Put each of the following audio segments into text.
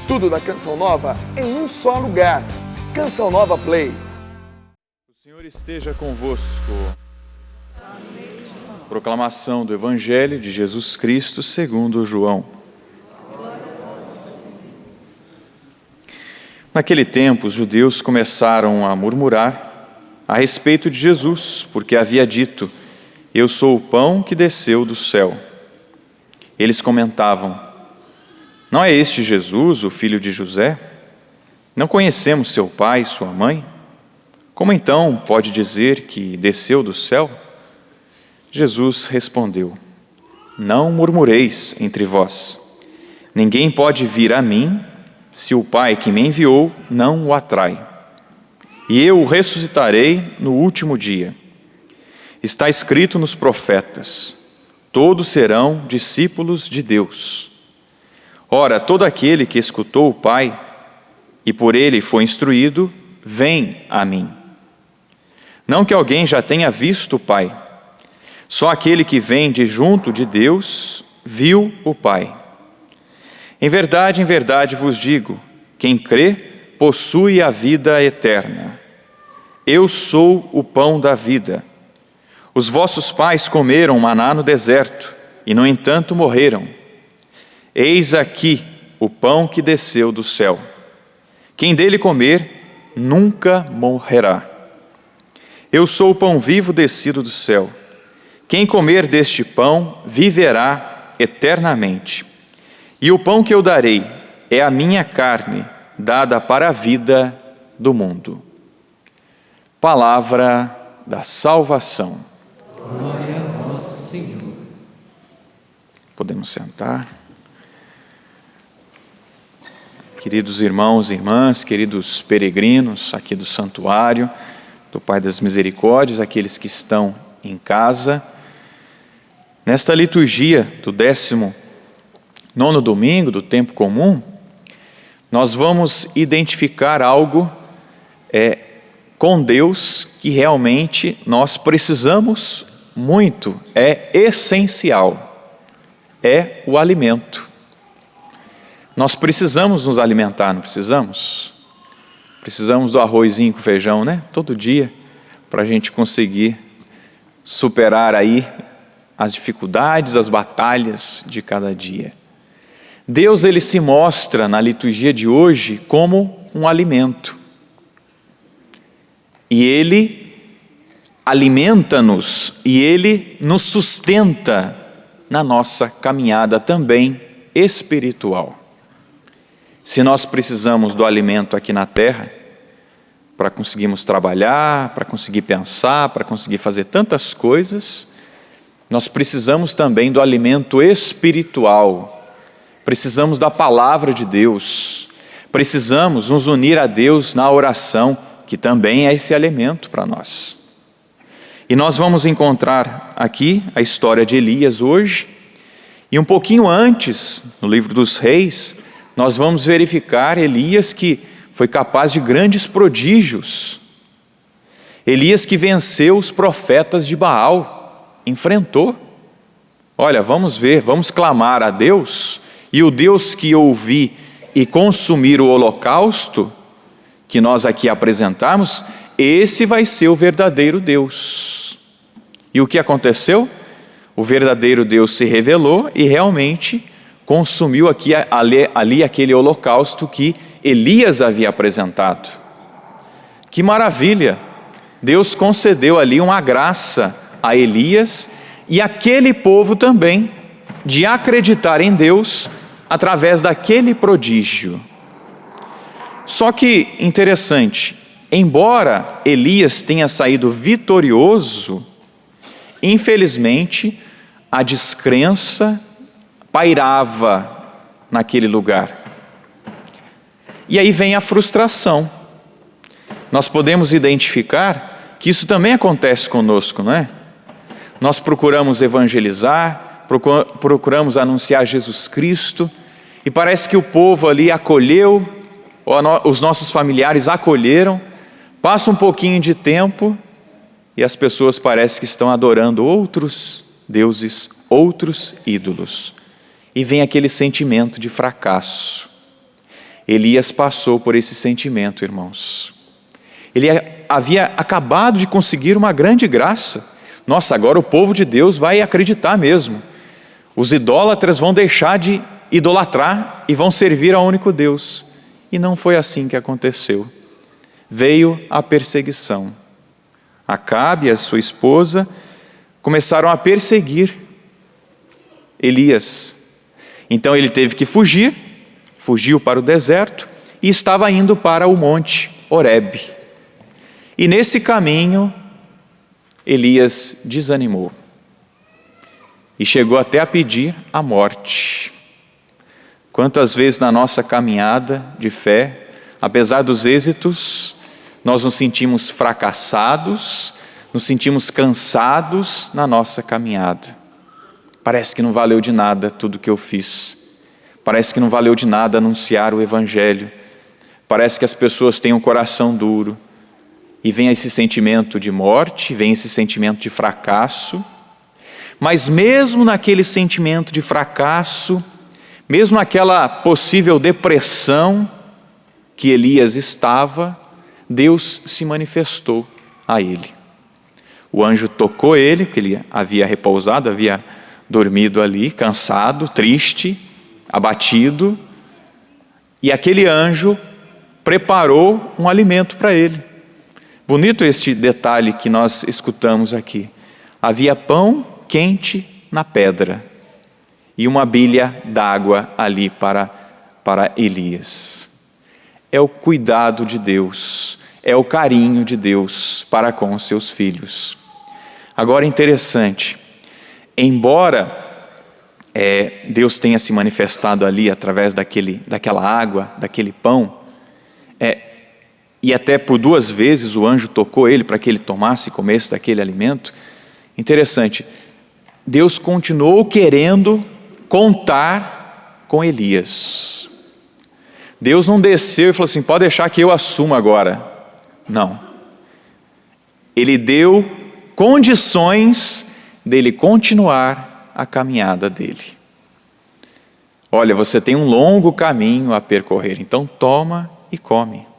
Tudo da Canção Nova em um só lugar. Canção Nova Play. O Senhor esteja convosco. Proclamação do Evangelho de Jesus Cristo segundo João. Naquele tempo, os judeus começaram a murmurar a respeito de Jesus, porque havia dito: eu sou o pão que desceu do céu. Eles comentavam: não é este Jesus, o filho de José? Não conhecemos seu pai e sua mãe? Como então pode dizer que desceu do céu? Jesus respondeu: não murmureis entre vós. Ninguém pode vir a mim se o Pai que me enviou não o atrai. E eu o ressuscitarei no último dia. Está escrito nos profetas: todos serão discípulos de Deus. Ora, todo aquele que escutou o Pai e por ele foi instruído, vem a mim. Não que alguém já tenha visto o Pai, só aquele que vem de junto de Deus viu o Pai. Em verdade vos digo, quem crê possui a vida eterna. Eu sou o pão da vida. Os vossos pais comeram maná no deserto e, no entanto, morreram. Eis aqui o pão que desceu do céu. Quem dele comer nunca morrerá. Eu sou o pão vivo descido do céu. Quem comer deste pão viverá eternamente. E o pão que eu darei é a minha carne, dada para a vida do mundo. Palavra da salvação. Glória a vós, Senhor. Podemos sentar. Queridos irmãos e irmãs, queridos peregrinos aqui do Santuário do Pai das Misericórdias, aqueles que estão em casa, nesta liturgia do 19º domingo do tempo comum, nós vamos identificar algo com Deus que realmente nós precisamos muito, é essencial, é o alimento. Nós precisamos nos alimentar, não precisamos? Precisamos do arrozinho com feijão, né? Todo dia, para a gente conseguir superar aí as dificuldades, as batalhas de cada dia. Deus, ele se mostra na liturgia de hoje como um alimento. E ele alimenta-nos e ele nos sustenta na nossa caminhada também espiritual. Se nós precisamos do alimento aqui na terra, para conseguirmos trabalhar, para conseguir pensar, para conseguir fazer tantas coisas, nós precisamos também do alimento espiritual. Precisamos da palavra de Deus, precisamos nos unir a Deus na oração, que também é esse alimento para nós. E nós vamos encontrar aqui a história de Elias hoje, e um pouquinho antes, no livro dos Reis, nós vamos verificar Elias que foi capaz de grandes prodígios. Elias que venceu os profetas de Baal, enfrentou. Olha, vamos ver, vamos clamar a Deus, e o Deus que ouvir e consumir o holocausto, que nós aqui apresentamos, esse vai ser o verdadeiro Deus. E o que aconteceu? O verdadeiro Deus se revelou e realmente consumiu ali aquele holocausto que Elias havia apresentado. Que maravilha! Deus concedeu ali uma graça a Elias e aquele povo também, de acreditar em Deus através daquele prodígio. Só que, interessante, embora Elias tenha saído vitorioso, infelizmente, a descrença pairava naquele lugar. E aí vem a frustração. Nós podemos identificar que isso também acontece conosco, não é? Nós procuramos evangelizar, procuramos anunciar Jesus Cristo, e parece que o povo ali acolheu, os nossos familiares acolheram, passa um pouquinho de tempo e as pessoas parecem que estão adorando outros deuses, outros ídolos. E vem aquele sentimento de fracasso. Elias passou por esse sentimento, irmãos. Ele havia acabado de conseguir uma grande graça. Nossa, agora o povo de Deus vai acreditar mesmo. Os idólatras vão deixar de idolatrar e vão servir ao único Deus. E não foi assim que aconteceu. Veio a perseguição. Acabe e a sua esposa começaram a perseguir Elias. Então ele teve que fugir, fugiu para o deserto e estava indo para o monte Horebe. E nesse caminho, Elias desanimou e chegou até a pedir a morte. Quantas vezes na nossa caminhada de fé, apesar dos êxitos, nós nos sentimos fracassados, nos sentimos cansados na nossa caminhada. Parece que não valeu de nada tudo que eu fiz. Parece que não valeu de nada anunciar o Evangelho. Parece que as pessoas têm um coração duro. E vem esse sentimento de morte, vem esse sentimento de fracasso. Mas mesmo naquele sentimento de fracasso, mesmo naquela possível depressão que Elias estava, Deus se manifestou a ele. O anjo tocou ele, porque ele havia repousado, havia dormido ali, cansado, triste, abatido. E aquele anjo preparou um alimento para ele. Bonito este detalhe que nós escutamos aqui. Havia pão quente na pedra e uma bilha d'água ali para Elias. É o cuidado de Deus, é o carinho de Deus para com os seus filhos. Agora é interessante, embora Deus tenha se manifestado ali através daquela água, daquele pão, e até por 2 vezes o anjo tocou ele para que ele tomasse e comesse daquele alimento. Interessante, Deus continuou querendo contar com Elias. Deus não desceu e falou assim, pode deixar que eu assumo agora. Não. Ele deu condições dele continuar a caminhada dele. Olha, você tem um longo caminho a percorrer, então toma e come.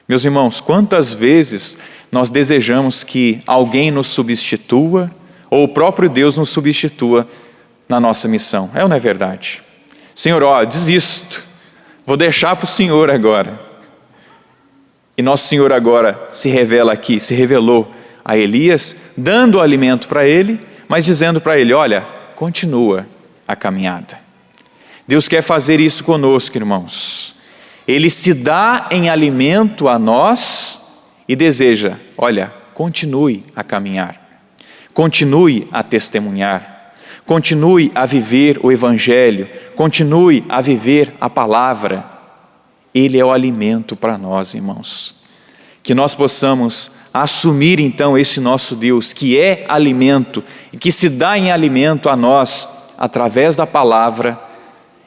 Meus irmãos, quantas vezes nós desejamos que alguém nos substitua, ou o próprio Deus nos substitua na nossa missão? É ou não é verdade? Senhor, desisto, vou deixar para o Senhor agora. E nosso Senhor agora se revela aqui, se revelou a Elias, dando o alimento para ele, mas dizendo para ele, olha, continua a caminhada. Deus quer fazer isso conosco, irmãos. Ele se dá em alimento a nós e deseja, olha, continue a caminhar, continue a testemunhar, continue a viver o Evangelho, continue a viver a palavra. Ele é o alimento para nós, irmãos. Que nós possamos assumir então esse nosso Deus, que é alimento, e que se dá em alimento a nós, através da palavra.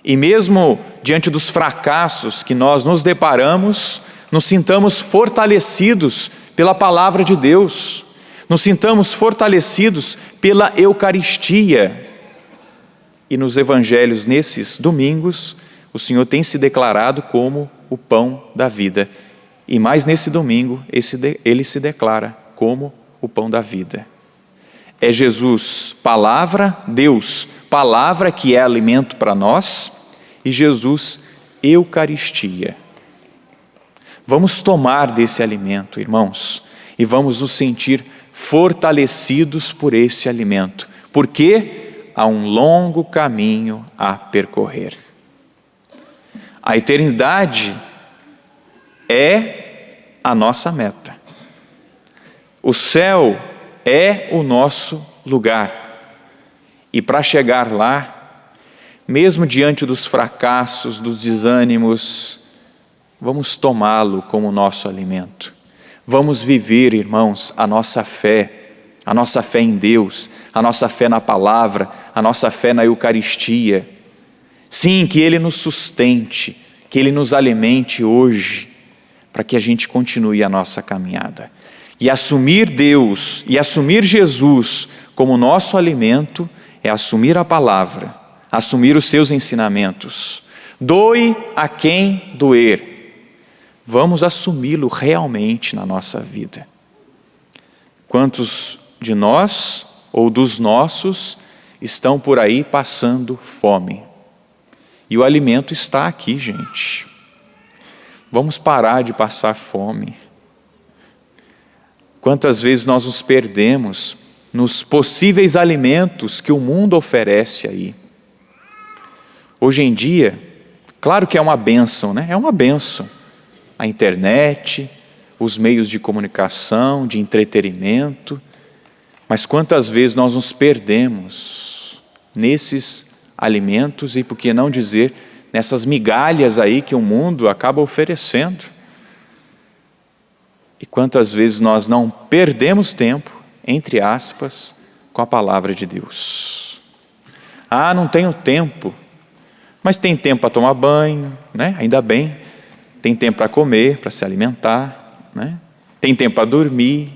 E mesmo diante dos fracassos que nós nos deparamos, nos sintamos fortalecidos pela palavra de Deus, nos sintamos fortalecidos pela Eucaristia. E nos evangelhos, nesses domingos, o Senhor tem se declarado como o pão da vida. E mais nesse domingo, ele se declara como o pão da vida. É Jesus, palavra, Deus, palavra que é alimento para nós, e Jesus, Eucaristia. Vamos tomar desse alimento, irmãos, e vamos nos sentir fortalecidos por esse alimento, porque há um longo caminho a percorrer. A eternidade é a nossa meta. O céu é o nosso lugar. E para chegar lá, mesmo diante dos fracassos, dos desânimos, vamos tomá-lo como nosso alimento. Vamos viver, irmãos, a nossa fé em Deus, a nossa fé na palavra, a nossa fé na Eucaristia. Sim, que Ele nos sustente, que Ele nos alimente hoje, para que a gente continue a nossa caminhada. E assumir Deus, e assumir Jesus como nosso alimento, é assumir a palavra, assumir os seus ensinamentos, Doe a quem doer. Vamos assumi-lo realmente na nossa vida. Quantos de nós ou dos nossos estão por aí passando fome? E o alimento está aqui, gente. Vamos parar de passar fome. Quantas vezes nós nos perdemos nos possíveis alimentos que o mundo oferece aí. Hoje em dia, claro que é uma bênção, né? É uma bênção. A internet, os meios de comunicação, de entretenimento. Mas quantas vezes nós nos perdemos nesses alimentos e, por que não dizer, nessas migalhas aí que o mundo acaba oferecendo. E quantas vezes nós não perdemos tempo, entre aspas, com a palavra de Deus. Ah, não tenho tempo. Mas tem tempo para tomar banho, né? Ainda bem. Tem tempo para comer, para se alimentar, né? Tem tempo para dormir.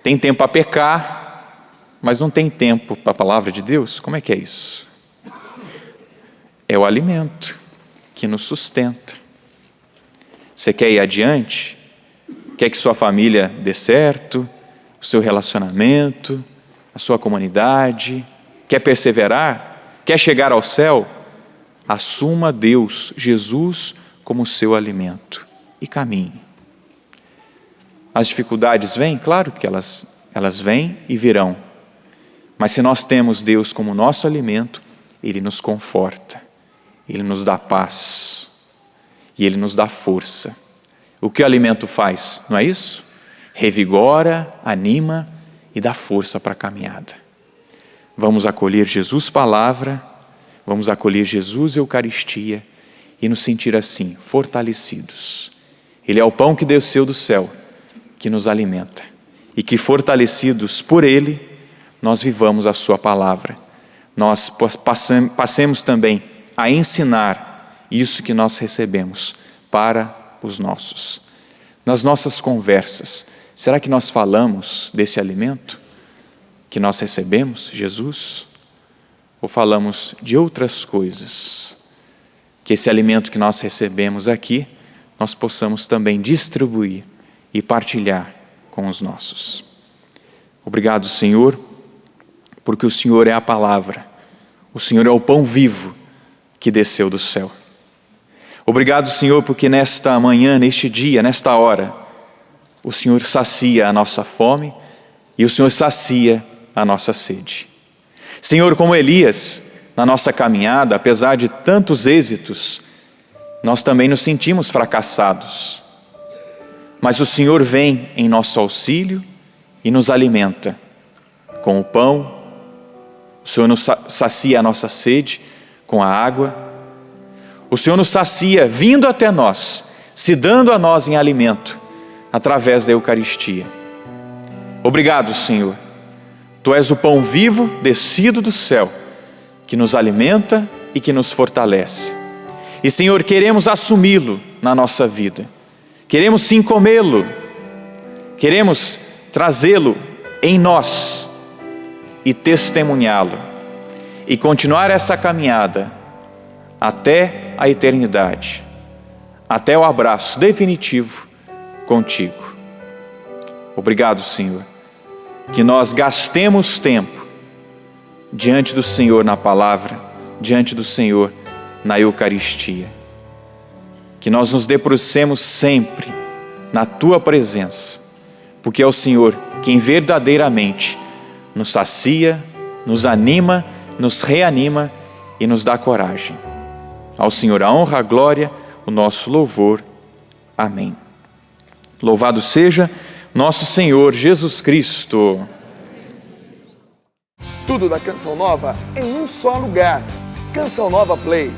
Tem tempo para pecar. Mas não tem tempo para a palavra de Deus? Como é que é isso? É o alimento que nos sustenta. Você quer ir adiante? Quer que sua família dê certo? O seu relacionamento? A sua comunidade? Quer perseverar? Quer chegar ao céu? Assuma Deus, Jesus, como seu alimento e caminhe. As dificuldades vêm? Claro que elas vêm e virão. Mas se nós temos Deus como nosso alimento, Ele nos conforta, Ele nos dá paz e Ele nos dá força. O que o alimento faz, não é isso? Revigora, anima e dá força para a caminhada. Vamos acolher Jesus palavra, vamos acolher Jesus Eucaristia e nos sentir assim, fortalecidos. Ele é o pão que desceu do céu, que nos alimenta. E que fortalecidos por Ele, nós vivamos a sua palavra. Nós passemos também a ensinar isso que nós recebemos para os nossos. Nas nossas conversas, será que nós falamos desse alimento que nós recebemos, Jesus? Ou falamos de outras coisas? Que esse alimento que nós recebemos aqui, nós possamos também distribuir e partilhar com os nossos. Obrigado, Senhor, porque o Senhor é a palavra, o Senhor é o pão vivo que desceu do céu. Obrigado, Senhor, porque nesta manhã, neste dia, nesta hora, o Senhor sacia a nossa fome e o Senhor sacia a nossa sede. Senhor, como Elias, na nossa caminhada, apesar de tantos êxitos, nós também nos sentimos fracassados. Mas o Senhor vem em nosso auxílio e nos alimenta com o pão. O Senhor nos sacia a nossa sede com a água. O Senhor nos sacia vindo até nós, se dando a nós em alimento, através da Eucaristia. Obrigado, Senhor. Tu és o pão vivo descido do céu, que nos alimenta e que nos fortalece. E, Senhor, queremos assumi-lo na nossa vida. Queremos sim comê-lo. Queremos trazê-lo em nós e testemunhá-lo. E continuar essa caminhada até a eternidade, até o abraço definitivo contigo. Obrigado, Senhor, que nós gastemos tempo diante do Senhor na palavra, diante do Senhor na Eucaristia. Que nós nos debrucemos sempre na Tua presença, porque é o Senhor quem verdadeiramente nos sacia, nos anima, nos reanima e nos dá coragem. Ao Senhor a honra, a glória, o nosso louvor. Amém. Louvado seja nosso Senhor Jesus Cristo. Tudo da Canção Nova em um só lugar. Canção Nova Play.